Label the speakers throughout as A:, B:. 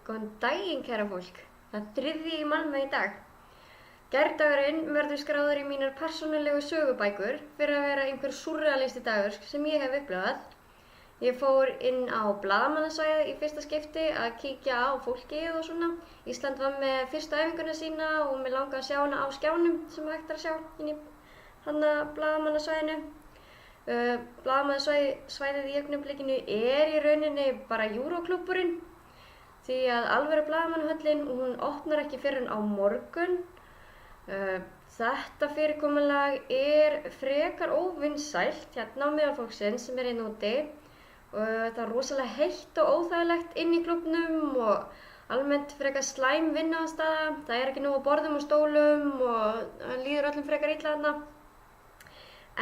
A: Góðan daginn, kæra fólk. Það er 3. í Malmö í dag. Gærdagurinn verður skráður í mínar persónulegu sögubækur fyrir að vera einhver súrrealisti dagur sem ég hef upplifað. Ég fór inn á blaðamannasvæðið í fyrsta skipti að kíkja á fólkið og svona. Ísland var með fyrstu æfinguna sína og mig langaði að sjá hana á skjánum sem hægt er að sjá inn í hana blaðamannasvæðinu. Blaðamannasvæðið í augnablikinu er í rauninni bara Euroklúbburinn. Því að alvöru blaðamannahöllin, hún opnar ekki fyrr en á morgun. Þetta fyrirkomulag er frekar óvinsælt hérna á meðal fólksins sem er inn úti. Það er rosalega heitt og óþægilegt inn í klúbbnum og almennt frekar slæm vinnuaðstaða. Það er ekki nóg af borðum og stólum og það líður öllum frekar illa þarna.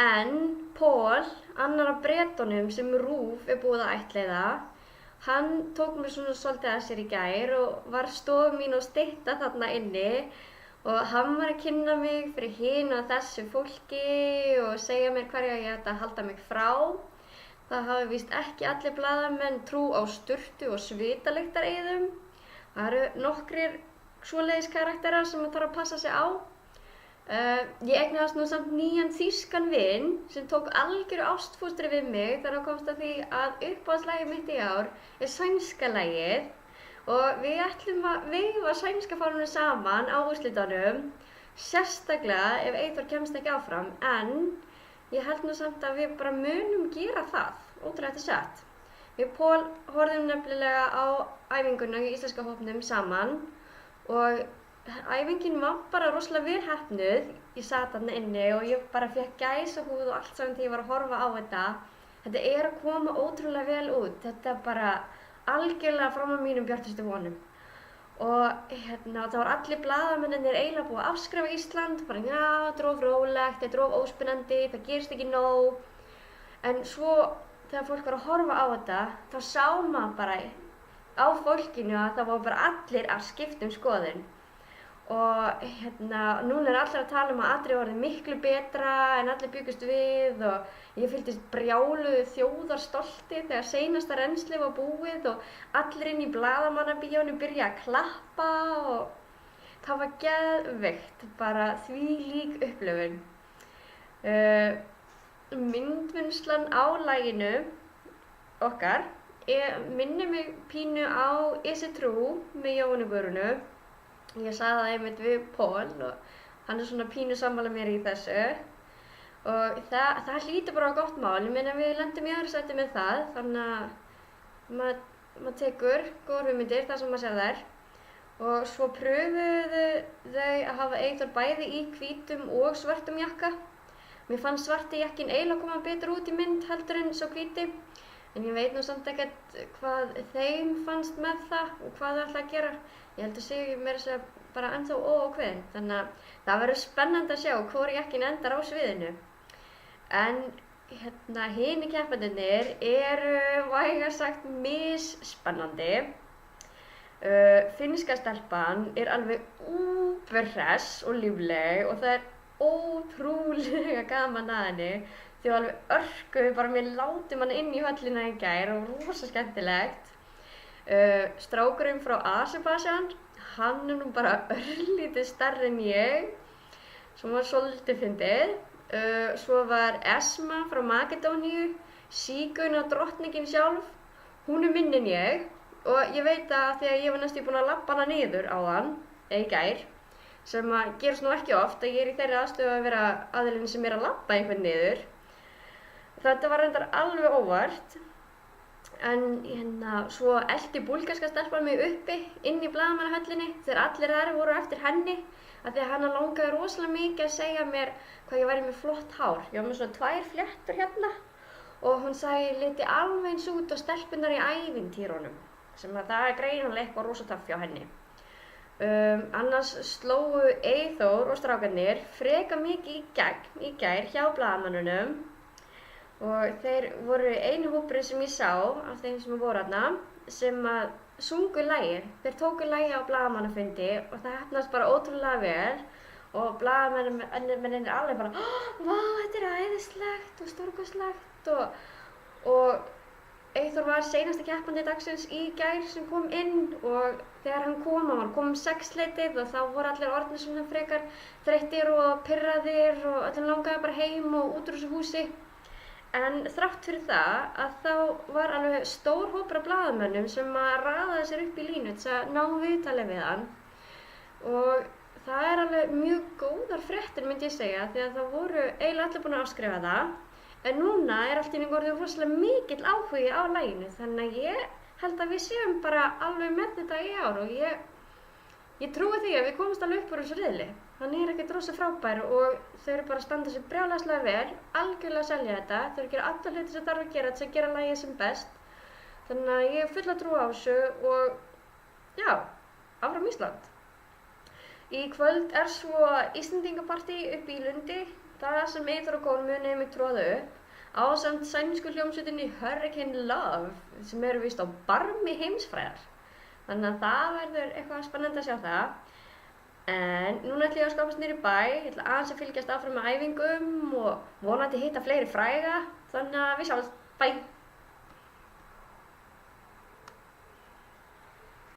A: En Paul, annar af Bretunum sem RÚV er búið að ættleiða, hann tók mér svona svolítið að sér í gær og var stofu mín og stytta þarna inni og hann var að kynna mig fyrir hinu og þessu fólki og segja mér hverju ég ætti að halda mig frá. Það hafi víst ekki allir blaðamenn trú á sturtu og svitalyktareyðum. Það eru nokkrir svoleiðis karakterar sem maður þarf að passa sig á. Ég eignaðist nú samt nýjan þýskan vin sem tók algjöru ástfóstri við mig þegar hann komst að því að uppáhaldslagið mitt í ár er sænska lagið og við ætlum að veifa sænska fánanum saman á úrslitunum, sérstaklega ef Eyþór kemst ekki áfram, en ég held nú samt að við bara munum gera það, ótrúlega þetta satt. Við Paul horfðum nefnilega á æfinguna í íslenska hópnum saman og æfingin var bara rosalega vel heppnuð. Ég sat þarna inni og ég bara fékk gæsahúð og allt saman þegar ég var að horfa á þetta. Þetta er að koma ótrúlega vel út. Þetta er bara algjörlega fram á mínum bjartustu vonum. Og það var allir blaðamennirnir eiginlega búið að afskrifa Ísland. Bara já, þetta er of rólegt, þetta er of óspennandi, það gerist ekki nóg. En svo þegar fólk var að horfa á þetta, þá sá maður bara á fólkinu að það var bara allir að skipta um skoðun. Og núna er allir að tala að atriðið orðið miklu betra en allir byggust við og ég fylltist brjáluðu þjóðarstolti þegar seinasta rennsli var búið og allir inn í blaðamannabíónu byrja að klappa og það var geðveikt, bara þvílík upplifun. Myndvinnslan á laginu okkar minnir mig pínu á Is it true með Jóhannu Guðrúnu. Ég sagði það einmitt við Paul og hann er svona pínu sammála mér í þessu og það hlýtur bara á gott mál. Ég meina við lendum í öðru sæti með það, þannig að maður tekur góðar hugmyndir þar sem maður sér þær. Og svo pröfuðu þau að hafa Eyþór bæði í hvítum og svörtum jakka. Mér fannst svarti jakkin eiginlega koma betur út í mynd heldur en svo hvíti. En ég veit nú samt ekkert hvað þeim fannst með það og hvað þau ætla að gera. Ég held að segja mér þess að bara ennþá óákveðin, þannig að það verður spennandi að sjá hvor jakkin endar á sviðinu. En hini keppendurnir eru vægast sagt misspennandi. Finnska stelpan er alveg úberhress og lífleg og það er ótrúlega gaman að henni. Þau alveg örkuðu bara mér látum hann inn í höllina í gær og rosa skemmtilegt. Strákurinn frá Azerbaijan, hann er nú bara örlítið stærri en ég, sem var svolítið fyndið. Svo var Esma frá Makedóníu, sígaunadrottningin sjálf, hún er minni en ég og ég veit að því að ég var næstum búin að labba hana niður áðan, í gær, sem að gerist nú ekki oft að ég er í þeirri aðstöðu að vera aðilinn sem er að labba einhvern niður. Þetta var reyndar alveg óvart, en svo elti búlgarska stelpan mig uppi inn í blaðamannahöllinni þegar allir þar voru eftir henni af því að hana langaði rosalega mikið að segja mér hvað ég væri með flott hár. Ég var með svona 2 fléttur hérna og hún sagði liti alveg eins út á stelpunnar í ævintýrunum sem að það er greinilega eitthvað rosa töff hjá henni. Annars slógu Eyþór og strákarnir freka mikið í gegn í gær hjá blaðamannunum og þeir voru einu hópurinn sem ég sá af þeim sem voru þarna sem að sungu lagið. Þeir tóku lagið á blaðamannafundi og það heppnaðist bara ótrúlega vel og blaðamennirnir alveg bara vá, þetta er æðislegt og stórkostlegt og Eyþór var seinasti keppandi dagsins í gær sem kom inn og þegar hann var kom 6-leytið og þá voru allir orðnir svona frekar þreyttir og pirraðir og öllum langaði bara heim og út úr þessu húsi. En þrátt fyrir það að þá var alveg stór hópur af blaðamönnum sem að raðaði sér upp í línu til að ná viðtali við hann. Og það alveg mjög góðar fréttir myndi ég segja því að það voru eiginlega allir búin að afskrifa það. En núna allt í einu orðið rosalega mikill áhugi á laginu þannig að ég held að við séum bara alveg með þetta í ár og ég trúi því að við komumst alveg upp úr þessu riðli. Hann ekkert rosa frábær og þau eru bara að standa sig brjálæðislega vel, algjörlega að selja þetta. Þau eru að gera alla hluti sem þarf að gera til að gera lagið sem best. Þannig að ég hef fulla trú á þessu og já, áfram Ísland. Í kvöld svo Íslendingapartí uppi í Lundi. Það sem Eyþór og Kór munu einmitt tróða upp ásamt sænsku hljómsveitinni Hurricane Love sem eru víst á barmi heimsfræðar. Þannig að það verður eitthvað spennandi að sjá það. En núna ætla ég að skapast niður í bæ, ég ætla aðeins að fylgjast áfram með æfingum og vonandi hitta fleiri fræga. Þannig að við sjáumst, bæ!